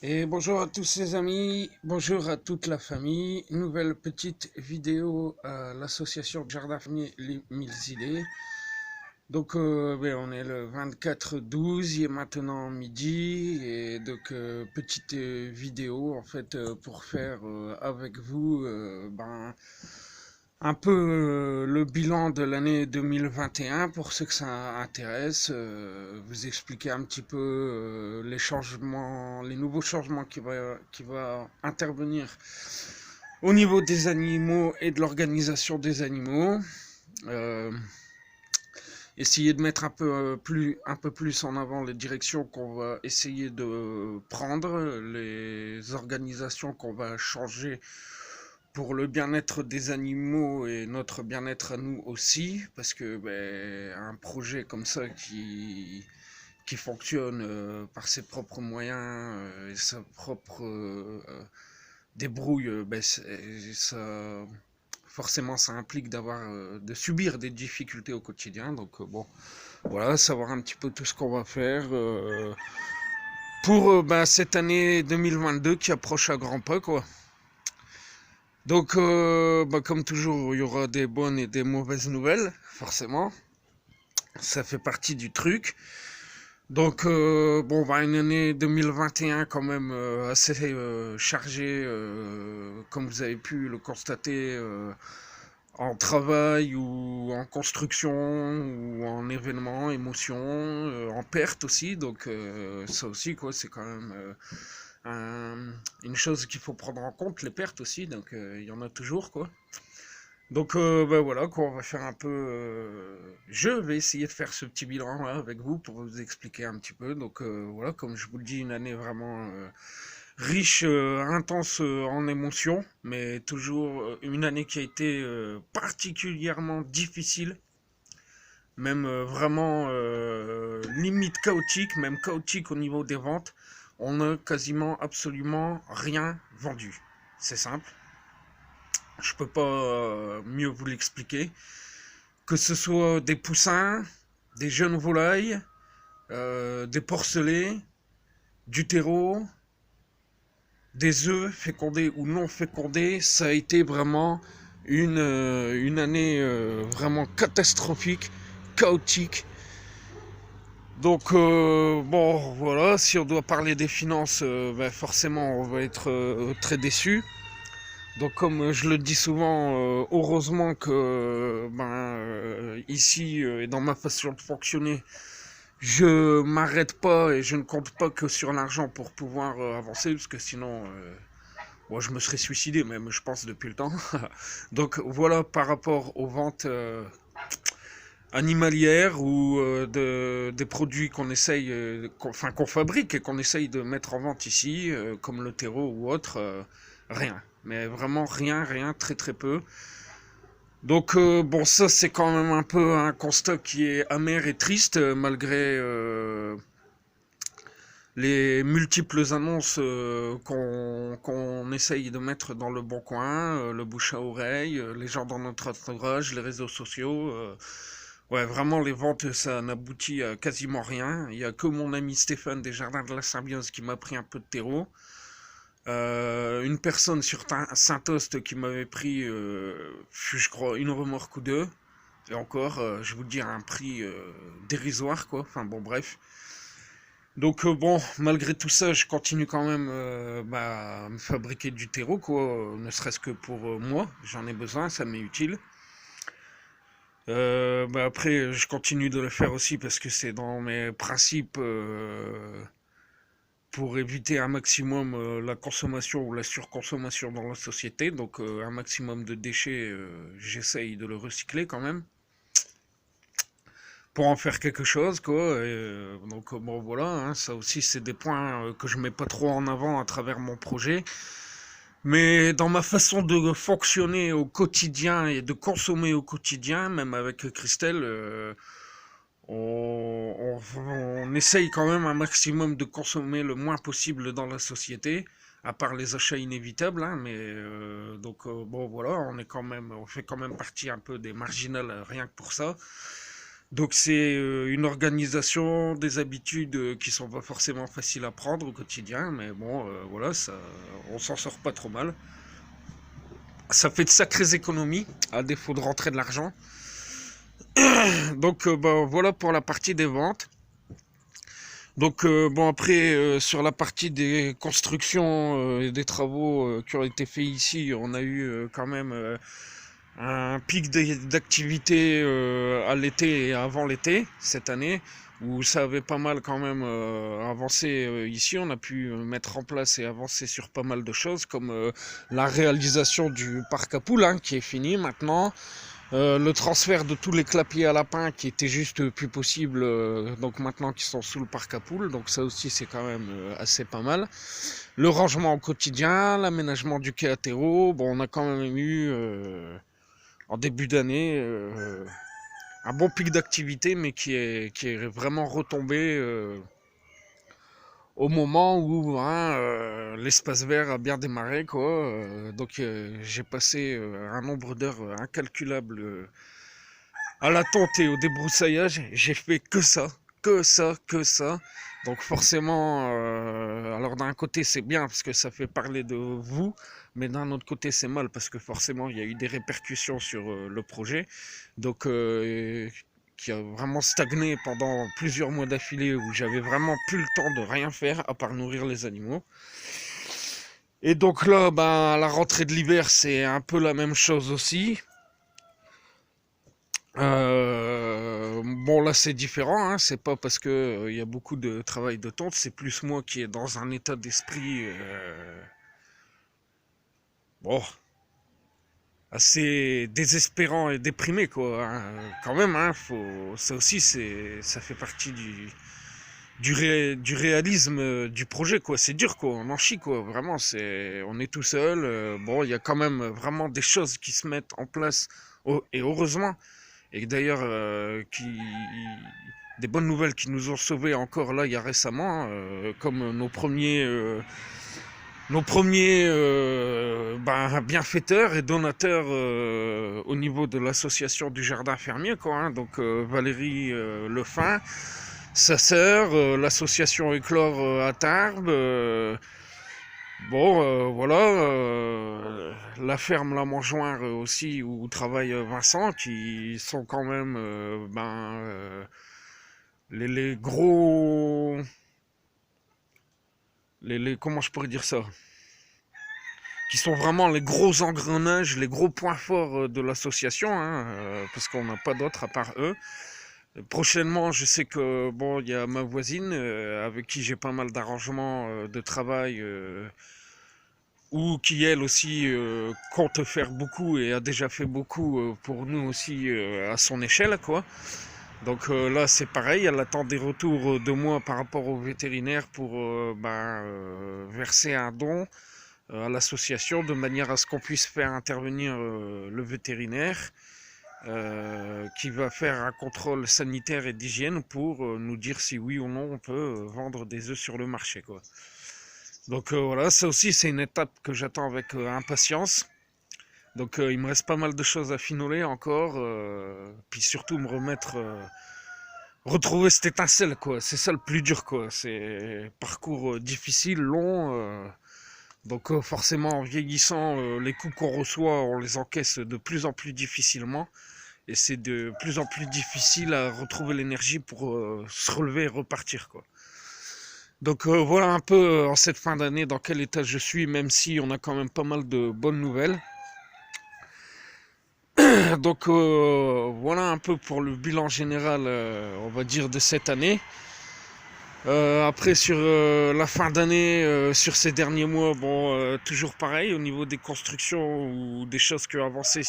Et bonjour à tous les amis, bonjour à toute la famille. Nouvelle petite vidéo à l'association Jardin Fermier Les 1000 idées. Donc on est le 24/12, il est maintenant midi et donc petite vidéo en fait pour faire avec vous un peu le bilan de l'année 2021 pour ceux que ça intéresse, vous expliquer un petit peu les changements, les nouveaux changements qui va intervenir au niveau des animaux et de l'organisation des animaux. Euh, Essayer de mettre un peu plus en avant les directions qu'on va essayer de prendre, les organisations qu'on va changer pour le bien-être des animaux et notre bien-être à nous aussi, parce que un projet comme ça qui fonctionne par ses propres moyens et sa propre débrouille, ça, forcément ça implique de subir des difficultés au quotidien. Donc bon, voilà, savoir un petit peu tout ce qu'on va faire pour cette année 2022 qui approche à grands pas, quoi. Donc, comme toujours, il y aura des bonnes et des mauvaises nouvelles, forcément. Ça fait partie du truc. Donc, une année 2021 quand même assez chargée, comme vous avez pu le constater, en travail ou en construction ou en événements, émotions, en perte aussi. Donc, ça aussi, quoi, c'est quand même une chose qu'il faut prendre en compte, les pertes aussi. Donc, il y en a toujours, quoi. Donc voilà quoi, on va faire un peu. Je vais essayer de faire ce petit bilan là, avec vous pour vous expliquer un petit peu. Donc voilà, comme je vous le dis, une année vraiment riche, intense en émotions, mais toujours une année qui a été particulièrement difficile, même vraiment limite chaotique, même chaotique au niveau des ventes. On n'a quasiment absolument rien vendu. C'est simple. Je peux pas mieux vous l'expliquer. Que ce soit des poussins, des jeunes volailles, des porcelets, du terreau, des œufs fécondés ou non fécondés, ça a été vraiment une année vraiment catastrophique, chaotique. Donc bon voilà, si on doit parler des finances, forcément on va être très déçu. Donc comme je le dis souvent, heureusement que ici et dans ma façon de fonctionner, je m'arrête pas et je ne compte pas que sur l'argent pour pouvoir avancer, parce que sinon, moi je me serais suicidé même, je pense, depuis le temps. Donc voilà par rapport aux ventes animalières ou des produits qu'on essaye, qu'on fabrique et qu'on essaye de mettre en vente ici, comme le terreau ou autre, rien. Mais vraiment rien, rien, très très peu. Donc bon, ça c'est quand même un peu un constat qui est amer et triste, malgré les multiples annonces qu'on essaye de mettre dans le bon coin, le bouche à oreille, les gens dans notre entourage, les réseaux sociaux. Ouais, vraiment, les ventes, ça n'aboutit à quasiment rien. Il y a que mon ami Stéphane des Jardins de la Symbiose qui m'a pris un peu de terreau. Une personne sur Saint-Ost qui m'avait pris, je crois, une remorque ou deux. Et encore, je vous dis, à un prix dérisoire, quoi. Enfin bon, bref. Donc bon, malgré tout ça, je continue quand même à me fabriquer du terreau, quoi. Ne serait-ce que pour moi, j'en ai besoin, ça m'est utile. Après, je continue de le faire aussi parce que c'est dans mes principes pour éviter un maximum la consommation ou la surconsommation dans la société. Donc un maximum de déchets, j'essaye de le recycler quand même pour en faire quelque chose, quoi. Donc bon voilà, hein, ça aussi c'est des points que je mets pas trop en avant à travers mon projet. Mais dans ma façon de fonctionner au quotidien et de consommer au quotidien, même avec Christelle, on essaye quand même un maximum de consommer le moins possible dans la société, à part les achats inévitables, hein, mais donc bon voilà, on fait quand même partie un peu des marginales rien que pour ça. Donc c'est une organisation, des habitudes qui sont pas forcément faciles à prendre au quotidien, mais bon, voilà, ça, on s'en sort pas trop mal. Ça fait de sacrées économies, à défaut de rentrer de l'argent. Donc bah, voilà pour la partie des ventes. Donc bon après sur la partie des constructions et des travaux qui ont été faits ici, on a eu quand même un pic d'activité à l'été et avant l'été cette année où ça avait pas mal quand même avancé ici. On a pu mettre en place et avancer sur pas mal de choses comme la réalisation du parc à poules hein, qui est fini maintenant. Le transfert de tous les clapiers à lapins qui étaient juste plus possible, donc maintenant qui sont sous le parc à poules, donc ça aussi c'est quand même assez pas mal. Le rangement au quotidien, l'aménagement du quai à terreau, bon on a quand même eu en début d'année un bon pic d'activité mais qui est vraiment retombé au moment où hein, l'espace vert a bien démarré quoi. Donc j'ai passé un nombre d'heures incalculable à la tonte et au débroussaillage, j'ai fait que ça, que ça, que ça. Donc forcément, alors d'un côté c'est bien parce que ça fait parler de vous, mais d'un autre côté c'est mal parce que forcément il y a eu des répercussions sur le projet. Donc qui a vraiment stagné pendant plusieurs mois d'affilée où j'avais vraiment plus le temps de rien faire à part nourrir les animaux. Et donc là, ben, à la rentrée de l'hiver, c'est un peu la même chose aussi. Bon là c'est différent, hein. C'est pas parce que il y a beaucoup de travail de tonte, c'est plus moi qui est dans un état d'esprit bon assez désespérant et déprimé quoi. Hein. Quand même, hein, faut ça aussi ça fait partie du réalisme du projet quoi. C'est dur quoi, on en chie quoi. Vraiment on est tout seul. Bon il y a quand même vraiment des choses qui se mettent en place et heureusement. Et d'ailleurs, des bonnes nouvelles qui nous ont sauvés encore là il y a récemment, comme nos premiers ben, bienfaiteurs et donateurs au niveau de l'association du jardin fermier, quoi. Hein. Donc Valérie Lefin, sa sœur, l'association Éclore à Tarbes. Bon, voilà, la ferme La Mangeoire aussi où travaille Vincent, qui sont quand même ben, les gros, comment je pourrais dire ça, qui sont vraiment les gros engrenages, les gros points forts de l'association, hein, parce qu'on n'a pas d'autres à part eux. Prochainement, je sais que bon, il y a ma voisine avec qui j'ai pas mal d'arrangements de travail. Ou qui elle aussi compte faire beaucoup et a déjà fait beaucoup pour nous aussi à son échelle quoi. Donc là c'est pareil, elle attend des retours de moi par rapport au vétérinaire pour verser un don à l'association de manière à ce qu'on puisse faire intervenir le vétérinaire qui va faire un contrôle sanitaire et d'hygiène pour nous dire si oui ou non on peut vendre des œufs sur le marché quoi. Donc voilà, ça aussi c'est une étape que j'attends avec impatience. Donc il me reste pas mal de choses à finoler encore, puis surtout me remettre, retrouver cette étincelle quoi. C'est ça le plus dur quoi. C'est parcours difficile, long. Donc forcément en vieillissant, les coups qu'on reçoit, on les encaisse de plus en plus difficilement. Et c'est de plus en plus difficile à retrouver l'énergie pour se relever et repartir quoi. Donc voilà un peu en cette fin d'année dans quel état je suis, même si on a quand même pas mal de bonnes nouvelles. Donc voilà un peu pour le bilan général, on va dire, de cette année. Après sur la fin d'année, sur ces derniers mois, bon, toujours pareil au niveau des constructions ou des choses qui ont avancé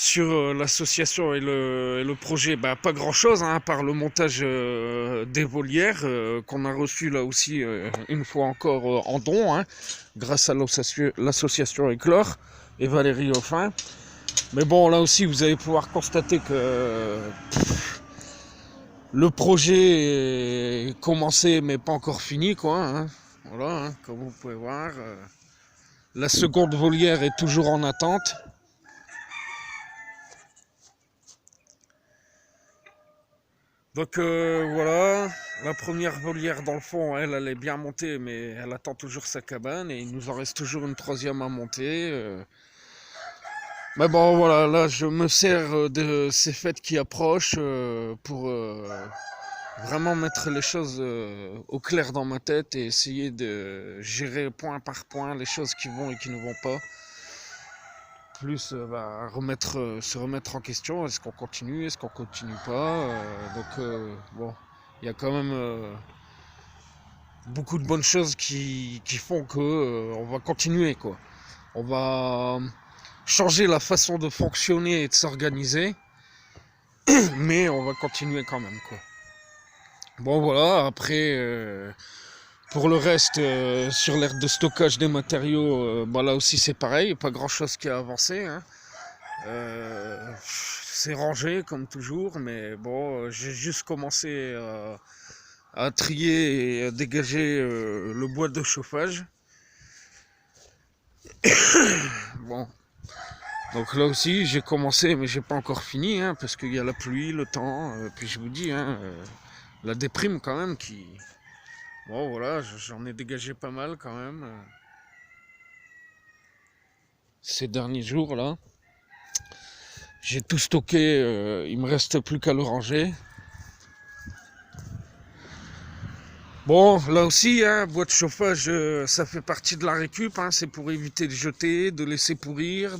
sur l'association et le projet, bah, pas grand chose, hein, à part le montage des volières qu'on a reçu là aussi une fois encore en don, hein, grâce à l'association Éclore et Valérie Hoffin. Mais bon, là aussi, vous allez pouvoir constater que le projet est commencé mais pas encore fini, quoi. Hein. Voilà, hein, comme vous pouvez voir. La seconde volière est toujours en attente. Donc voilà, la première volière dans le fond, elle est bien montée, mais elle attend toujours sa cabane et il nous en reste toujours une troisième à monter. Mais bon voilà, là je me sers de ces fêtes qui approchent pour vraiment mettre les choses au clair dans ma tête et essayer de gérer point par point les choses qui vont et qui ne vont pas. Plus se remettre en question, est-ce qu'on continue, est-ce qu'on continue pas. Bon, il y a quand même beaucoup de bonnes choses qui font que on va continuer quoi. On va changer la façon de fonctionner et de s'organiser, mais on va continuer quand même quoi. Bon voilà, après pour le reste sur l'aire de stockage des matériaux, bah là aussi c'est pareil, pas grand chose qui a avancé, hein. C'est rangé comme toujours, mais bon, j'ai juste commencé à trier et à dégager le bois de chauffage. Bon, donc là aussi j'ai commencé, mais j'ai pas encore fini, hein, parce qu'il y a la pluie, le temps, puis je vous dis, hein, la déprime quand même qui... Bon voilà, j'en ai dégagé pas mal quand même ces derniers jours là. J'ai tout stocké, il me reste plus qu'à le ranger. Bon, là aussi, hein, bois de chauffage, ça fait partie de la récup, hein, c'est pour éviter de jeter, de laisser pourrir,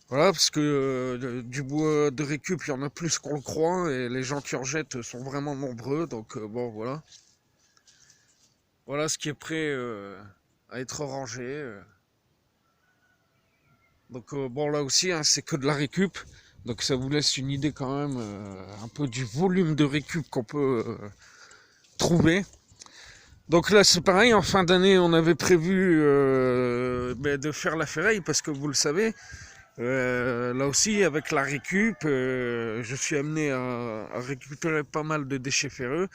voilà, parce que du bois de récup, il y en a plus qu'on le croit, et les gens qui en jettent sont vraiment nombreux, donc bon, voilà. Voilà ce qui est prêt à être rangé. Donc bon, là aussi, hein, c'est que de la récup, donc ça vous laisse une idée quand même un peu du volume de récup qu'on peut trouver. Donc là c'est pareil, en fin d'année on avait prévu de faire la ferraille parce que vous le savez, là aussi avec la récup, je suis amené à récupérer pas mal de déchets ferreux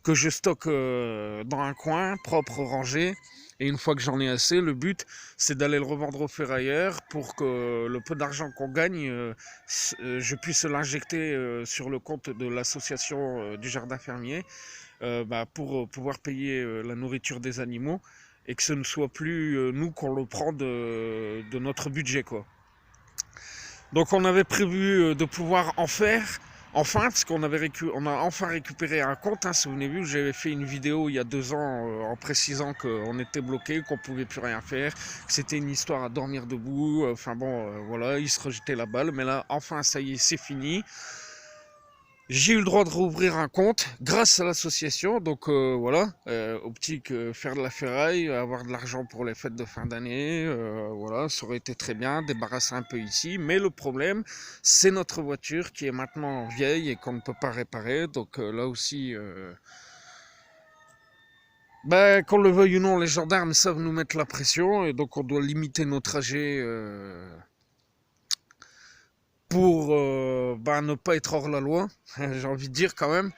que je stocke dans un coin propre, rangé. Et une fois que j'en ai assez, le but c'est d'aller le revendre aux ferrailleurs pour que le peu d'argent qu'on gagne, je puisse l'injecter sur le compte de l'association du jardin fermier pour pouvoir payer la nourriture des animaux et que ce ne soit plus nous qu'on le prend de notre budget quoi. Donc on avait prévu de pouvoir en faire enfin parce on a enfin récupéré un compte, hein, si vous avez vu, j'avais fait une vidéo il y a 2 ans en précisant qu'on était bloqué, qu'on pouvait plus rien faire, que c'était une histoire à dormir debout, enfin bon voilà, ils se rejetaient la balle, mais là enfin ça y est, c'est fini. J'ai eu le droit de rouvrir un compte grâce à l'association, donc voilà, optique faire de la ferraille, avoir de l'argent pour les fêtes de fin d'année, voilà, ça aurait été très bien, débarrasser un peu ici, mais le problème, c'est notre voiture qui est maintenant vieille et qu'on ne peut pas réparer, donc là aussi, qu'on le veuille ou non, les gendarmes savent nous mettre la pression, et donc on doit limiter nos trajets pour ne pas être hors la loi, j'ai envie de dire quand même.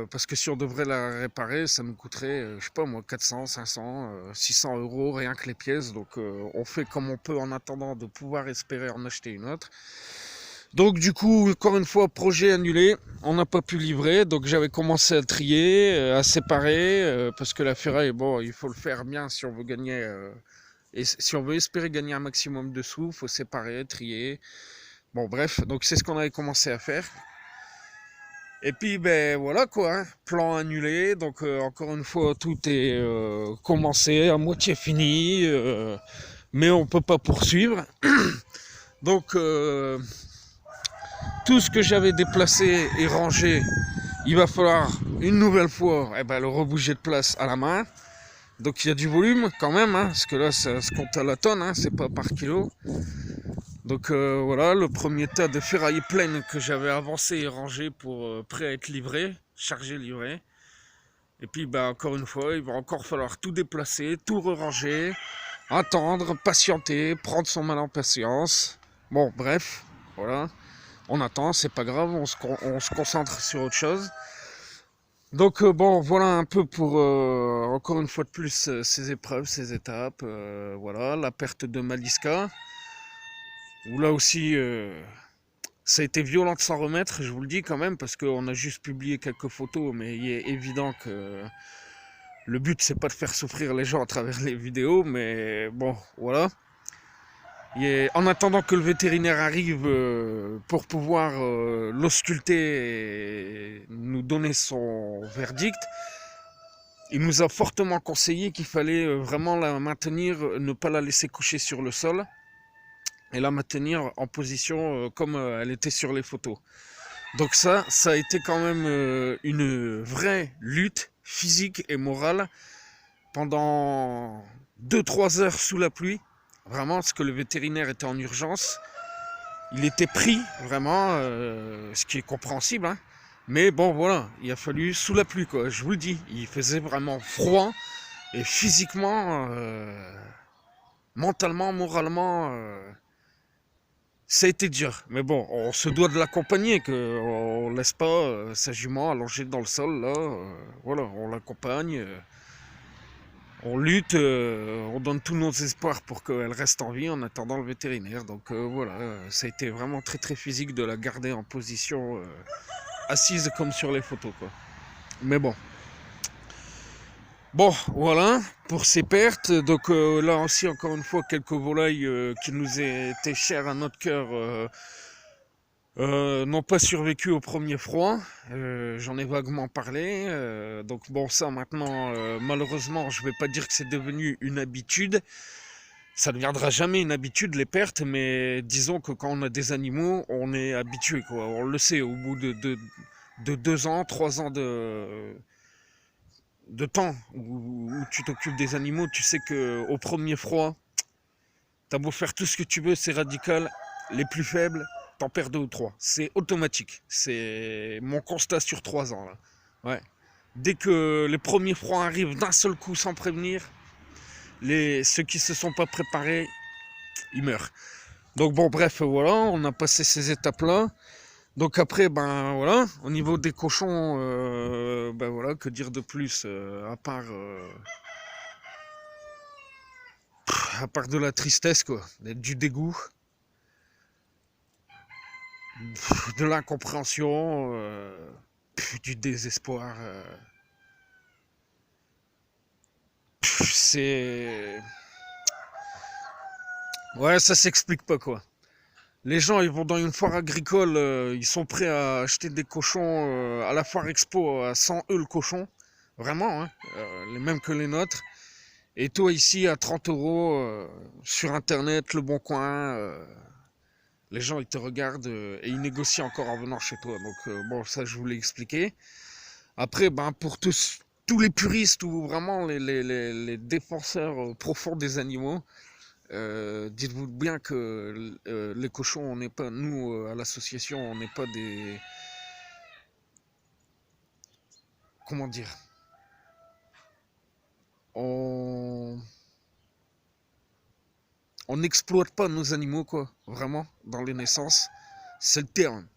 Parce que si on devrait la réparer, ça nous coûterait, je sais pas moi, 400, 500, 600 euros rien que les pièces. Donc on fait comme on peut en attendant de pouvoir espérer en acheter une autre. Donc du coup, encore une fois, projet annulé. On n'a pas pu livrer. Donc j'avais commencé à trier, à séparer, parce que la ferraille, bon, il faut le faire bien si on veut gagner. Et si on veut espérer gagner un maximum de sous, il faut séparer, trier. Bon bref, donc c'est ce qu'on avait commencé à faire. Et puis ben voilà quoi, hein, plan annulé, donc encore une fois tout est commencé, à moitié fini, mais on peut pas poursuivre. Donc tout ce que j'avais déplacé et rangé, il va falloir une nouvelle fois le rebouger de place à la main. Donc il y a du volume quand même, hein, parce que là ça se compte à la tonne, hein, c'est pas par kilo. Donc voilà, le premier tas de ferraille pleine que j'avais avancé et rangé pour prêt à être livré, chargé, livré. Et puis encore une fois, il va encore falloir tout déplacer, tout ranger, attendre, patienter, prendre son mal en patience. Bon, bref, voilà, on attend, c'est pas grave, on se concentre sur autre chose. Donc bon, voilà un peu pour encore une fois de plus ces épreuves, ces étapes. Voilà, la perte de Maliska. Où là aussi, Ça a été violent de s'en remettre, je vous le dis quand même, parce qu'on a juste publié quelques photos, mais il est évident que le but c'est pas de faire souffrir les gens à travers les vidéos, mais bon, voilà. En attendant que le vétérinaire arrive pour pouvoir l'ausculter et nous donner son verdict, il nous a fortement conseillé qu'il fallait vraiment la maintenir, ne pas la laisser coucher sur le sol et la maintenir en position comme elle était sur les photos. Donc ça a été quand même une vraie lutte physique et morale pendant 2-3 heures sous la pluie. Vraiment, parce que le vétérinaire était en urgence. Il était pris, vraiment, ce qui est compréhensible. Hein. Mais bon, voilà, il a fallu sous la pluie, quoi. Je vous le dis, il faisait vraiment froid. Et physiquement, mentalement, moralement, ça a été dur. Mais bon, on se doit de l'accompagner, qu'on ne laisse pas sa jument allongée dans le sol, là. Voilà, on l'accompagne. On lutte, on donne tous nos espoirs pour qu'elle reste en vie en attendant le vétérinaire. Donc voilà, ça a été vraiment très très physique de la garder en position assise comme sur les photos, quoi. Mais bon. Bon, voilà, pour ces pertes. Donc là aussi, encore une fois, quelques volailles qui nous étaient chères à notre cœur n'ont pas survécu au premier froid. J'en ai vaguement parlé. Donc bon, ça maintenant, malheureusement, je vais pas dire que c'est devenu une habitude. Ça ne deviendra jamais une habitude, les pertes, mais disons que quand on a des animaux, on est habitué, quoi. On le sait, au bout de 2 ans, 3 ans de temps où tu t'occupes des animaux, tu sais que au premier froid, t'as beau faire tout ce que tu veux, c'est radical, les plus faibles, t'en perds 2 ou 3. C'est automatique. C'est mon constat sur 3 ans, là. Ouais. Dès que les premiers froids arrivent d'un seul coup sans prévenir, ceux qui se sont pas préparés, ils meurent. Donc bon, bref, voilà, on a passé ces étapes-là. Donc après, ben voilà, au niveau des cochons, ben voilà, que dire de plus, à part de la tristesse, quoi, du dégoût, de l'incompréhension, du désespoir. C'est... Ouais, ça s'explique pas, quoi. Les gens, ils vont dans une foire agricole, ils sont prêts à acheter des cochons à la foire expo à 100 € le cochon. Vraiment, hein, les mêmes que les nôtres. Et toi ici à 30 € sur internet, le bon coin, les gens ils te regardent et ils négocient encore en venant chez toi. Donc bon, ça je vous l'ai expliqué. Après, ben pour tous les puristes ou vraiment les défenseurs profonds des animaux, dites-vous bien que les cochons, on n'est pas, nous à l'association, on n'est pas des, comment dire, on n'exploite pas nos animaux, quoi, vraiment, dans les naissances. C'est le terme.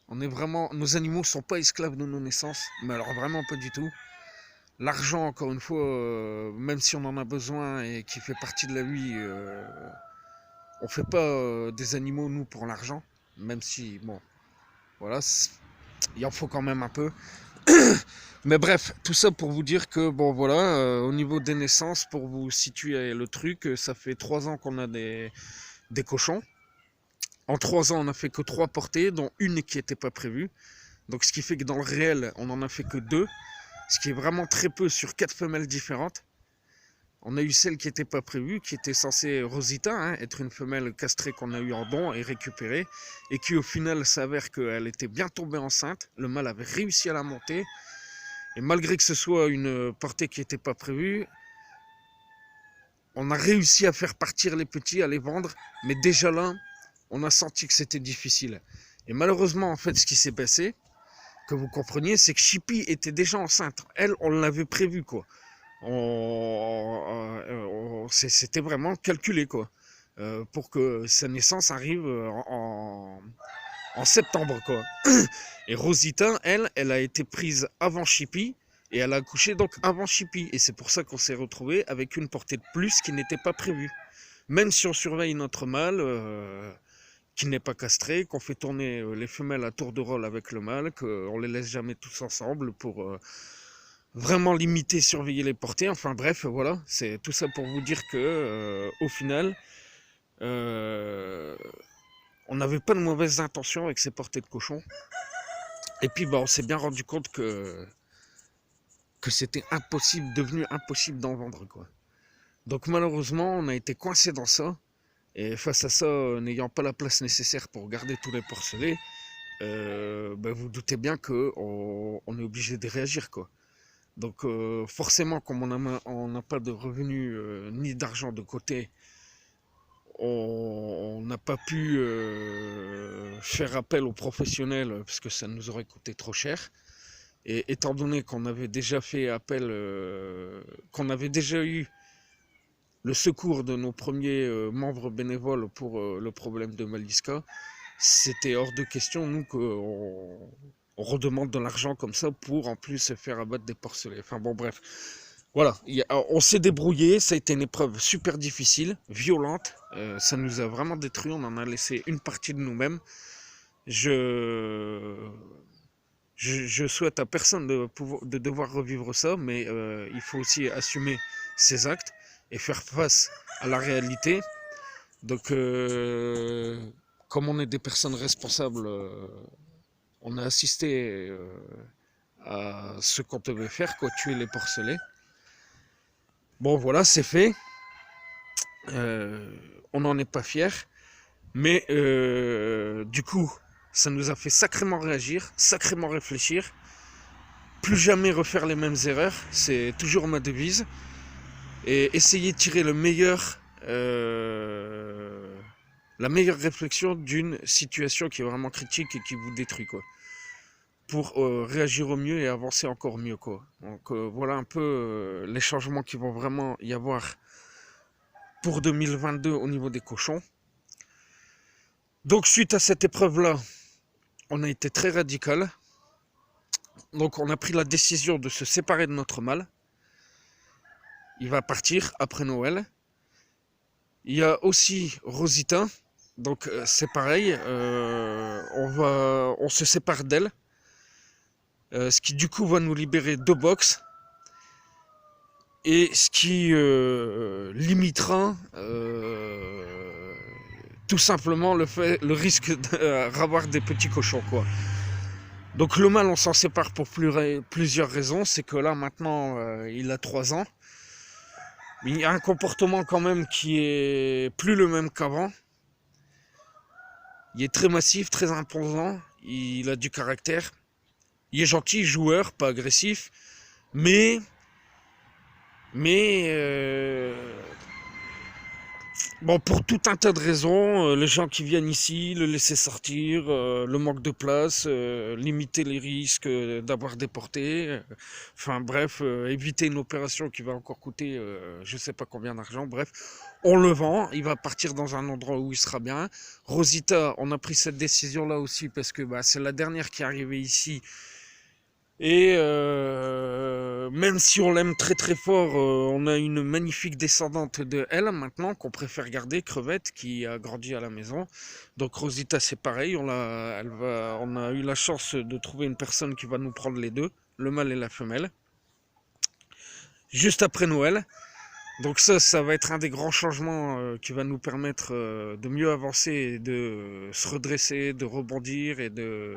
On est vraiment, nos animaux sont pas esclaves de nos naissances, mais alors vraiment pas du tout. L'argent, encore une fois, même si on en a besoin et qui fait partie de la vie, on fait pas des animaux, nous, pour l'argent. Même si, bon, voilà, il en faut quand même un peu. Mais bref, tout ça pour vous dire que, bon voilà, au niveau des naissances, pour vous situer le truc, ça fait 3 ans qu'on a des cochons. En 3 ans, on n'a fait que 3 portées, dont une qui n'était pas prévue. Donc ce qui fait que dans le réel, on n'en a fait que 2. Ce qui est vraiment très peu sur 4 femelles différentes. On a eu celle qui n'était pas prévue, qui était censée Rosita, hein, être une femelle castrée qu'on a eu en don et récupérée. Et qui au final s'avère qu'elle était bien tombée enceinte. Le mâle avait réussi à la monter. Et malgré que ce soit une portée qui n'était pas prévue, on a réussi à faire partir les petits, à les vendre. Mais déjà là, on a senti que c'était difficile. Et malheureusement, en fait, ce qui s'est passé, que vous compreniez, c'est que Chippy était déjà enceinte. Elle, on l'avait prévu, quoi. C'était vraiment calculé, quoi. Pour que sa naissance arrive en septembre, quoi. Et Rosita, elle a été prise avant Chippy, et elle a accouché donc avant Chippy. Et c'est pour ça qu'on s'est retrouvé avec une portée de plus qui n'était pas prévue. Même si on surveille notre mâle, qui n'est pas castré, qu'on fait tourner les femelles à tour de rôle avec le mâle, qu'on les laisse jamais tous ensemble pour vraiment limiter, surveiller les portées. Enfin bref, voilà, c'est tout ça pour vous dire que au final, euh, on n'avait pas de mauvaises intentions avec ces portées de cochons. Et puis on s'est bien rendu compte que c'était impossible, devenu impossible d'en vendre, quoi. Donc malheureusement, on a été coincé dans ça. Et face à ça, n'ayant pas la place nécessaire pour garder tous les porcelets, vous doutez bien qu'on est obligé de réagir, quoi. Donc forcément, comme on n'a pas de revenus ni d'argent de côté, on n'a pas pu faire appel aux professionnels parce que ça nous aurait coûté trop cher. Et étant donné qu'on avait déjà fait appel, qu'on avait déjà eu le secours de nos premiers membres bénévoles pour le problème de Maliska, c'était hors de question, nous, qu'on redemande de l'argent comme ça pour en plus se faire abattre des porcelets. Enfin bon, bref. Voilà, on s'est débrouillé, ça a été une épreuve super difficile, violente, ça nous a vraiment détruit, on en a laissé une partie de nous-mêmes. Je souhaite à personne de devoir revivre ça, mais il faut aussi assumer ses actes et faire face à la réalité. Donc, comme on est des personnes responsables, on a assisté à ce qu'on devait faire, quoi, tuer les porcelets. Bon, voilà, c'est fait. On n'en est pas fiers. Mais du coup, ça nous a fait sacrément réagir, sacrément réfléchir. Plus jamais refaire les mêmes erreurs, c'est toujours ma devise. Et essayer de tirer le meilleur, la meilleure réflexion d'une situation qui est vraiment critique et qui vous détruit, quoi. Pour réagir au mieux et avancer encore mieux, quoi. Donc voilà un peu les changements qui vont vraiment y avoir pour 2022 au niveau des cochons. Donc suite à cette épreuve-là, on a été très radical. Donc on a pris la décision de se séparer de notre mâle. Il va partir après Noël. Il y a aussi Rosita. Donc c'est pareil, on se sépare d'elle. Ce qui du coup va nous libérer 2 box. Et ce qui limitera tout simplement le risque d'avoir des petits cochons, quoi. Donc le mâle, on s'en sépare pour plusieurs raisons. C'est que là maintenant il a 3 ans. Mais il y a un comportement quand même qui est plus le même qu'avant. Il est très massif, très imposant. Il a du caractère. Il est gentil, joueur, pas agressif. Mais bon, pour tout un tas de raisons, les gens qui viennent ici, le laisser sortir, le manque de place, limiter les risques d'avoir déporté, enfin bref, éviter une opération qui va encore coûter je sais pas combien d'argent, bref, on le vend, il va partir dans un endroit où il sera bien. Rosita, on a pris cette décision-là aussi parce que c'est la dernière qui est arrivée ici. Et même si on l'aime très très fort, on a une magnifique descendante de elle maintenant qu'on préfère garder, Crevette, qui a grandi à la maison. Donc Rosita c'est pareil, on a eu la chance de trouver une personne qui va nous prendre les deux, le mâle et la femelle, juste après Noël. Donc ça va être un des grands changements qui va nous permettre de mieux avancer, de se redresser, de rebondir et de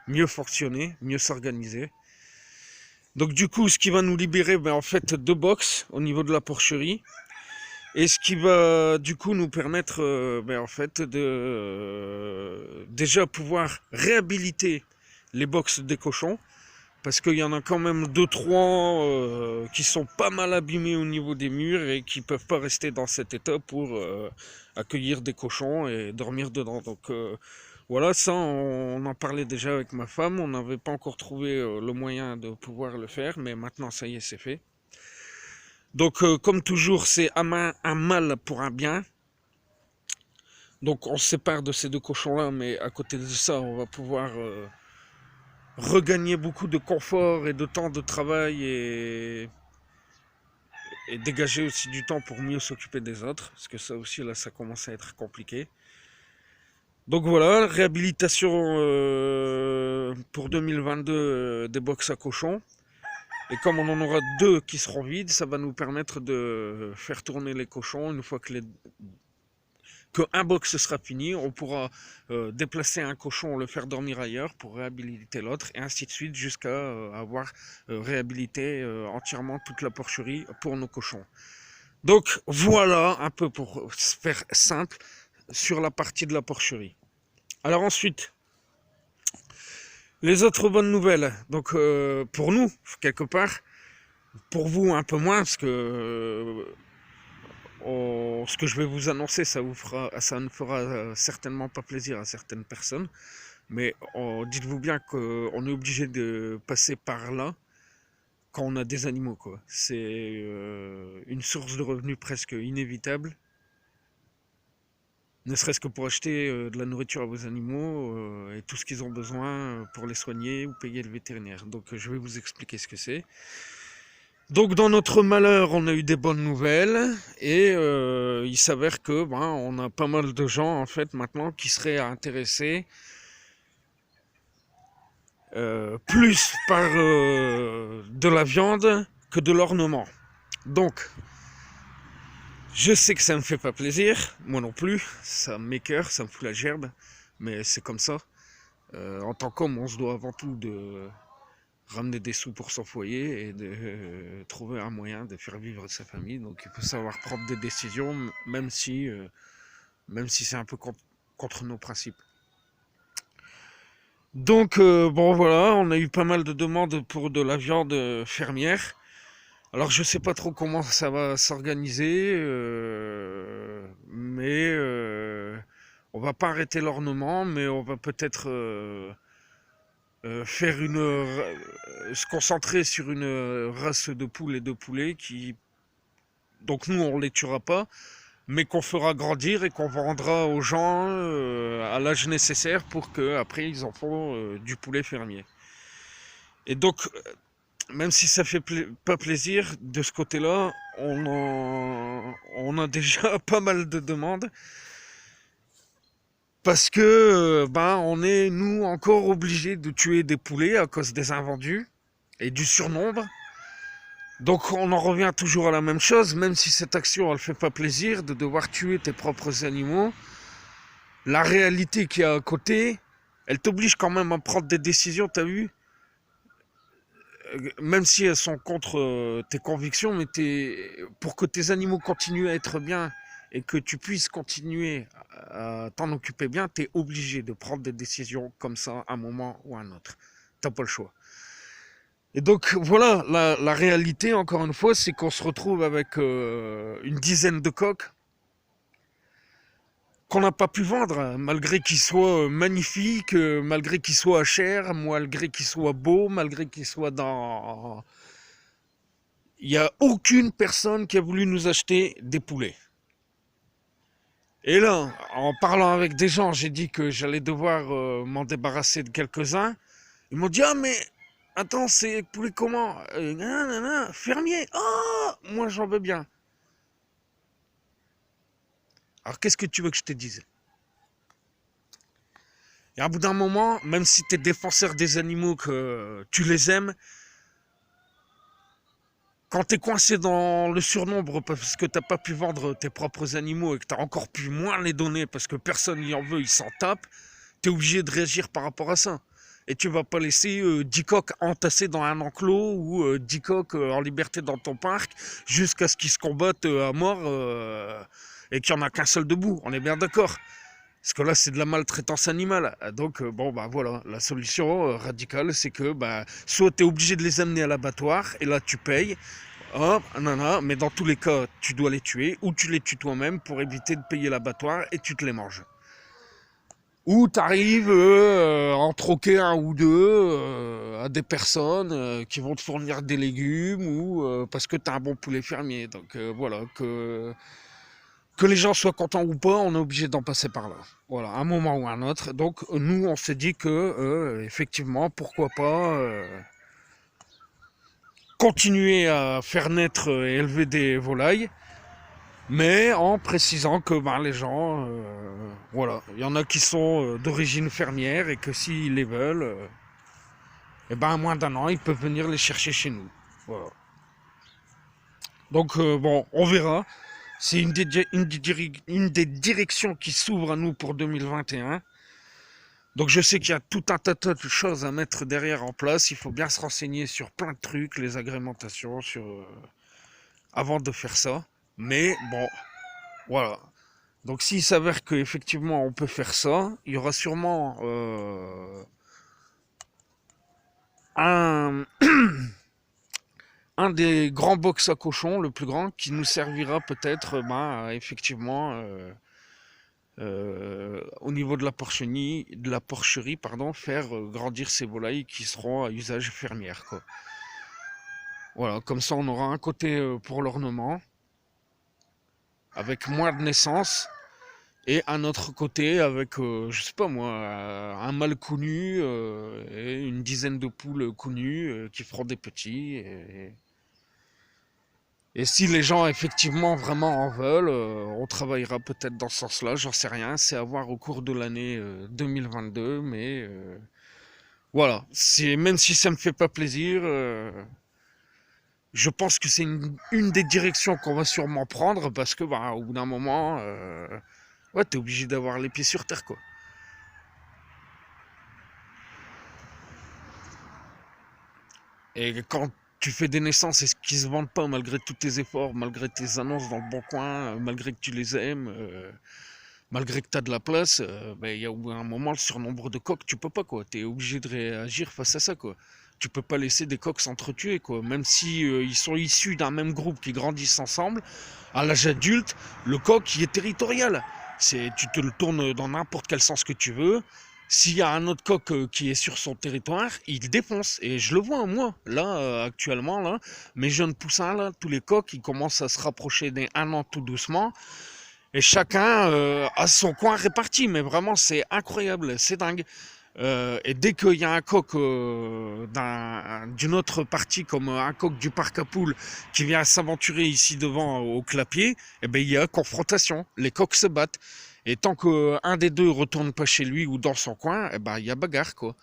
mieux fonctionner, mieux s'organiser. Donc du coup, ce qui va nous libérer, en fait, 2 box au niveau de la porcherie. Et ce qui va du coup nous permettre en fait de déjà pouvoir réhabiliter les box des cochons. Parce qu'il y en a quand même 2-3 qui sont pas mal abîmés au niveau des murs et qui peuvent pas rester dans cet état pour accueillir des cochons et dormir dedans. Donc voilà, ça on en parlait déjà avec ma femme, on n'avait pas encore trouvé le moyen de pouvoir le faire, mais maintenant ça y est, c'est fait. Donc comme toujours, c'est un mal pour un bien. Donc on se sépare de ces 2 cochons-là, mais à côté de ça, on va pouvoir regagner beaucoup de confort et de temps de travail et dégager aussi du temps pour mieux s'occuper des autres, parce que ça aussi là ça commence à être compliqué. Donc voilà, réhabilitation pour 2022 des box à cochons. Et comme on en aura 2 qui seront vides, ça va nous permettre de faire tourner les cochons. Une fois que un box sera fini, on pourra déplacer un cochon, le faire dormir ailleurs pour réhabiliter l'autre, et ainsi de suite jusqu'à avoir réhabilité entièrement toute la porcherie pour nos cochons. Donc voilà un peu pour se faire simple sur la partie de la porcherie. Alors ensuite, les autres bonnes nouvelles. Donc pour nous, quelque part, pour vous un peu moins, parce que ce que je vais vous annoncer, ça ne fera certainement pas plaisir à certaines personnes. Mais dites-vous bien qu'on est obligé de passer par là quand on a des animaux, quoi. C'est une source de revenus presque inévitable. Ne serait-ce que pour acheter de la nourriture à vos animaux et tout ce qu'ils ont besoin pour les soigner ou payer le vétérinaire. Donc je vais vous expliquer ce que c'est. Donc dans notre malheur, on a eu des bonnes nouvelles et il s'avère que on a pas mal de gens en fait maintenant qui seraient intéressés plus par de la viande que de l'ornement. Donc je sais que ça me fait pas plaisir, moi non plus, ça m'écoeure, ça me fout la gerbe, mais c'est comme ça. En tant qu'homme, on se doit avant tout de ramener des sous pour son foyer et de trouver un moyen de faire vivre sa famille. Donc il faut savoir prendre des décisions, même si c'est un peu contre nos principes. Donc bon voilà, on a eu pas mal de demandes pour de la viande fermière. Alors je sais pas trop comment ça va s'organiser, mais on va pas arrêter l'ornement, mais on va peut-être faire se concentrer sur une race de poules et de poulets qui, donc nous on les tuera pas, mais qu'on fera grandir et qu'on vendra aux gens à l'âge nécessaire pour que après ils en font du poulet fermier. Et donc même si ça fait pas plaisir de ce côté-là, on a déjà pas mal de demandes parce que on est nous encore obligés de tuer des poulets à cause des invendus et du surnombre. Donc on en revient toujours à la même chose, même si cette action elle fait pas plaisir de devoir tuer tes propres animaux. La réalité qu'il y a à côté, elle t'oblige quand même à prendre des décisions, t'as vu? Même si elles sont contre tes convictions, mais pour que tes animaux continuent à être bien et que tu puisses continuer à t'en occuper bien, tu es obligé de prendre des décisions comme ça à un moment ou à un autre. T'as pas le choix. Et donc voilà, la réalité, encore une fois, c'est qu'on se retrouve avec une dizaine de coqs qu'on n'a pas pu vendre, malgré qu'ils soient magnifiques, malgré qu'ils soient chers, malgré qu'ils soient beaux, malgré qu'ils soient dans... Il n'y a aucune personne qui a voulu nous acheter des poulets. Et là, en parlant avec des gens, j'ai dit que j'allais devoir m'en débarrasser de quelques-uns. Ils m'ont dit, ah mais attends, c'est poulet comment fermier. Oh, moi j'en veux bien. Alors qu'est-ce que tu veux que je te dise? Et à bout d'un moment, même si tu es défenseur des animaux, que tu les aimes, quand tu es coincé dans le surnombre parce que tu n'as pas pu vendre tes propres animaux et que tu as encore pu moins les donner parce que personne n'y en veut, ils s'en tapent, tu es obligé de réagir par rapport à ça. Et tu vas pas laisser 10 coqs entassés dans un enclos ou 10 coqs en liberté dans ton parc jusqu'à ce qu'ils se combattent à mort et qu'il n'y en a qu'un seul debout. On est bien d'accord. Parce que là, c'est de la maltraitance animale. Donc, voilà, la solution radicale, c'est que soit tu es obligé de les amener à l'abattoir, et là, tu payes, hop, mais dans tous les cas, tu dois les tuer, ou tu les tues toi-même pour éviter de payer l'abattoir, et tu te les manges. Ou tu arrives à en troquer un ou deux à des personnes qui vont te fournir des légumes, ou parce que tu as un bon poulet fermier. Donc, voilà, que les gens soient contents ou pas, on est obligé d'en passer par là. Voilà, un moment ou un autre. Donc nous, on s'est dit que effectivement, pourquoi pas continuer à faire naître et élever des volailles, mais en précisant que ben, les gens, voilà, il y en a qui sont d'origine fermière et que s'ils les veulent, et ben, à moins d'un an, ils peuvent venir les chercher chez nous. Voilà. Donc bon, on verra. C'est une des directions qui s'ouvre à nous pour 2021. Donc je sais qu'il y a tout un tas de choses à mettre derrière en place. Il faut bien se renseigner sur plein de trucs, les agrémentations, avant de faire ça. Mais bon, voilà. Donc s'il s'avère qu'effectivement on peut faire ça, il y aura sûrement un, un des grands box à cochons, le plus grand, qui nous servira peut-être effectivement au niveau de la porcherie, pardon, faire grandir ces volailles qui seront à usage fermière, quoi. Voilà, comme ça on aura un côté pour l'ornement, avec moins de naissances, et un autre côté avec, je sais pas moi, un mâle connu et une dizaine de poules connues qui feront des petits. Et si les gens effectivement vraiment en veulent, on travaillera peut-être dans ce sens-là, j'en sais rien, c'est à voir au cours de l'année 2022, mais voilà, même si ça me fait pas plaisir, je pense que c'est une des directions qu'on va sûrement prendre parce que bah, au bout d'un moment, ouais, t'es obligé d'avoir les pieds sur terre, quoi. Et quand tu fais des naissances et qui se vendent pas malgré tous tes efforts, malgré tes annonces dans le bon coin, malgré que tu les aimes, malgré que tu as de la place, ben, il y a un moment le surnombre de coqs, tu peux pas, quoi. Tu es obligé de réagir face à ça, quoi. Tu peux pas laisser des coqs s'entretuer, quoi. Même si ils sont issus d'un même groupe qui grandissent ensemble, à l'âge adulte, le coq il est territorial. Tu te le tournes dans n'importe quel sens que tu veux. S'il y a un autre coq qui est sur son territoire, il défonce. Et je le vois, moi, là, actuellement, là, mes jeunes poussins, là, tous les coqs, ils commencent à se rapprocher des 1 an tout doucement. Et chacun a son coin réparti, mais vraiment c'est incroyable, c'est dingue. Et dès qu'il y a un coq d'une autre partie, comme un coq du parc à poules, qui vient s'aventurer ici devant au clapier, eh ben, il y a confrontation. Les coqs se battent. Et tant qu'un des deux retourne pas chez lui ou dans son coin, eh ben, il y a bagarre, quoi.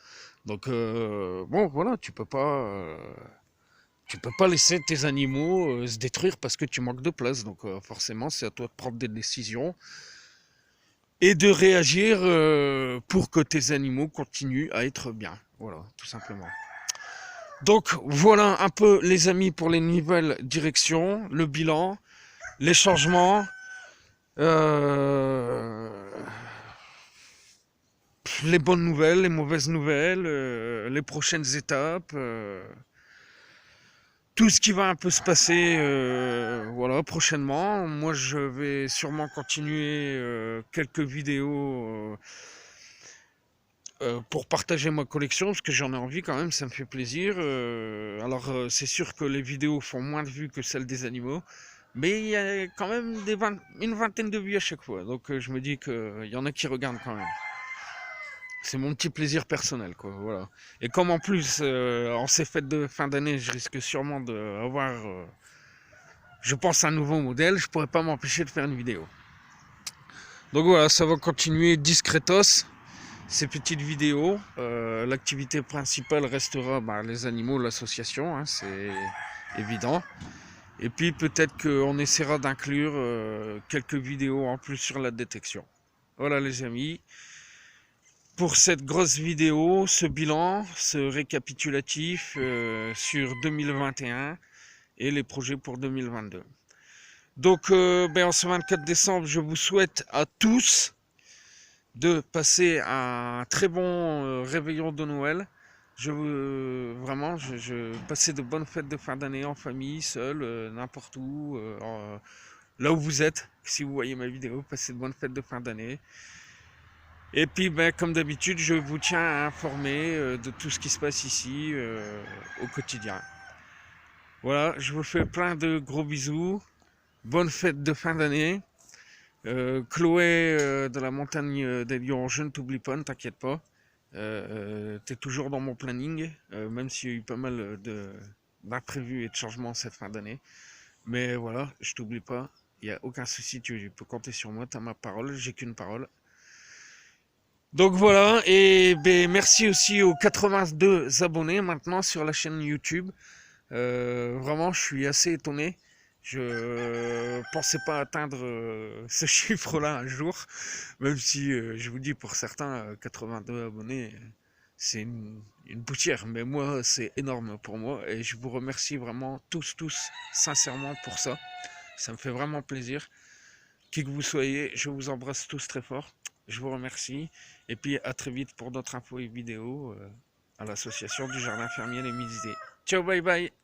Donc, bon, voilà, tu peux pas laisser tes animaux se détruire parce que tu manques de place. Donc forcément, c'est à toi de prendre des décisions et de réagir pour que tes animaux continuent à être bien. Voilà, tout simplement. Donc voilà un peu les amis pour les nouvelles directions, le bilan, les changements, euh, les bonnes nouvelles, les mauvaises nouvelles, les prochaines étapes. Tout ce qui va un peu se passer voilà, prochainement. Moi, je vais sûrement continuer quelques vidéos pour partager ma collection, parce que j'en ai envie quand même, ça me fait plaisir. Alors, c'est sûr que les vidéos font moins de vues que celles des animaux, mais il y a quand même une vingtaine de vues à chaque fois. Donc, je me dis qu'il y en a qui regardent quand même. C'est mon petit plaisir personnel, quoi. Voilà. Et comme en plus, en ces fêtes de fin d'année, je risque sûrement d'avoir, je pense, un nouveau modèle, je pourrais pas m'empêcher de faire une vidéo. Donc voilà, ça va continuer discretos, ces petites vidéos. L'activité principale restera les animaux, l'association, hein, c'est évident. Et puis peut-être qu'on essaiera d'inclure quelques vidéos en plus sur la détection. Voilà les amis. Pour cette grosse vidéo, ce bilan, ce récapitulatif sur 2021 et les projets pour 2022. Donc, en ce 24 décembre, je vous souhaite à tous de passer un très bon réveillon de Noël. Vraiment, passer de bonnes fêtes de fin d'année en famille, seul, n'importe où, là où vous êtes. Si vous voyez ma vidéo, passez de bonnes fêtes de fin d'année. Et puis, comme d'habitude, je vous tiens à informer de tout ce qui se passe ici au quotidien. Voilà, je vous fais plein de gros bisous. Bonne fête de fin d'année. Chloé de la montagne des Lions, je ne t'oublie pas, ne t'inquiète pas. T'es toujours dans mon planning, même s'il y a eu pas mal d'imprévus et de changements cette fin d'année. Mais voilà, je t'oublie pas. Il n'y a aucun souci, tu peux compter sur moi, tu as ma parole, j'ai qu'une parole. Donc voilà, et ben, merci aussi aux 82 abonnés maintenant sur la chaîne YouTube. Vraiment, je suis assez étonné. Je pensais pas atteindre ce chiffre-là un jour, même si je vous dis pour certains, 82 abonnés, c'est une poussière, mais moi c'est énorme pour moi et je vous remercie vraiment tous, sincèrement pour ça. Ça me fait vraiment plaisir. Qui que vous soyez, je vous embrasse tous très fort. Je vous remercie et puis à très vite pour d'autres infos et vidéos à l'association du Jardin Fermier Les Midis. Ciao, bye bye.